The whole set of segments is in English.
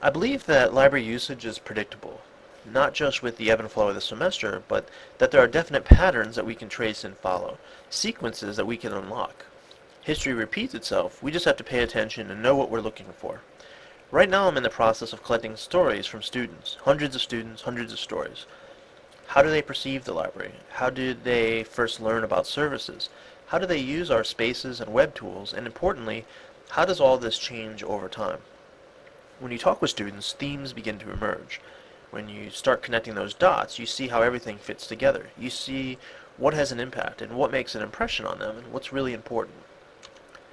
I believe that library usage is predictable, not just with the ebb and flow of the semester, but that there are definite patterns that we can trace and follow, sequences that we can unlock. History repeats itself, we just have to pay attention and know what we're looking for. Right now I'm in the process of collecting stories from students, hundreds of stories. How do they perceive the library? How did they first learn about services? How do they use our spaces and web tools? And importantly, how does all this change over time? When you talk with students, themes begin to emerge. When you start connecting those dots, you see how everything fits together. You see what has an impact and what makes an impression on them and what's really important.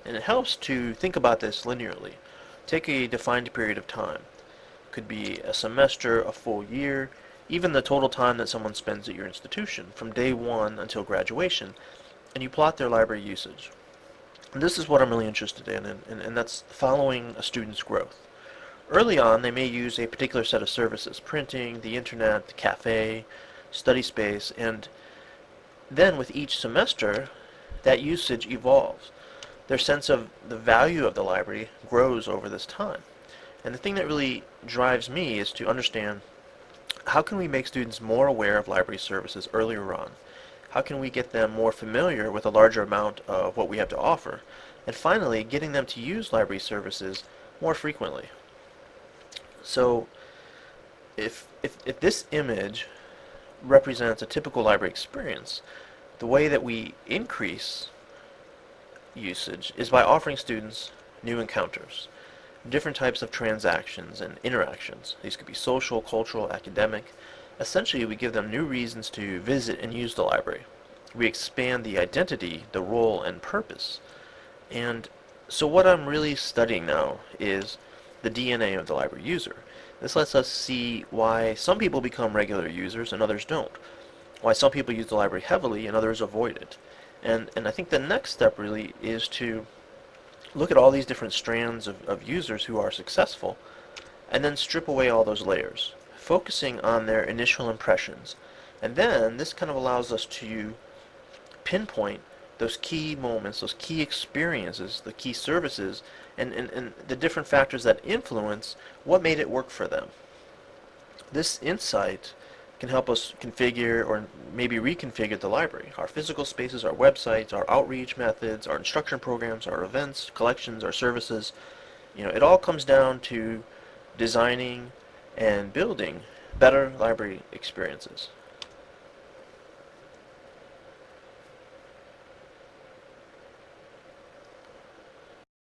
And it helps to think about this linearly. Take a defined period of time. Could be a semester, a full year, even the total time that someone spends at your institution, from day one until graduation, and you plot their library usage. And this is what I'm really interested in, and that's following a student's growth. Early on, they may use a particular set of services, printing, the internet, the cafe, study space, and then with each semester, that usage evolves. Their sense of the value of the library grows over this time. And the thing that really drives me is to understand how can we make students more aware of library services earlier on? How can we get them more familiar with a larger amount of what we have to offer? And finally, getting them to use library services more frequently. So if this image represents a typical library experience, the way that we increase usage is by offering students new encounters, different types of transactions and interactions. These could be social, cultural, academic. Essentially, we give them new reasons to visit and use the library. We expand the identity, the role, and purpose. And so what I'm really studying now is the DNA of the library user. This lets us see why some people become regular users and others don't. Why some people use the library heavily and others avoid it. And I think the next step really is to look at all these different strands of users who are successful and then strip away all those layers, focusing on their initial impressions. And then this kind of allows us to pinpoint those key moments, those key experiences, the key services, and the different factors that influence what made it work for them. This insight can help us configure or maybe reconfigure the library. Our physical spaces, our websites, our outreach methods, our instruction programs, our events, collections, our services. It all comes down to designing and building better library experiences.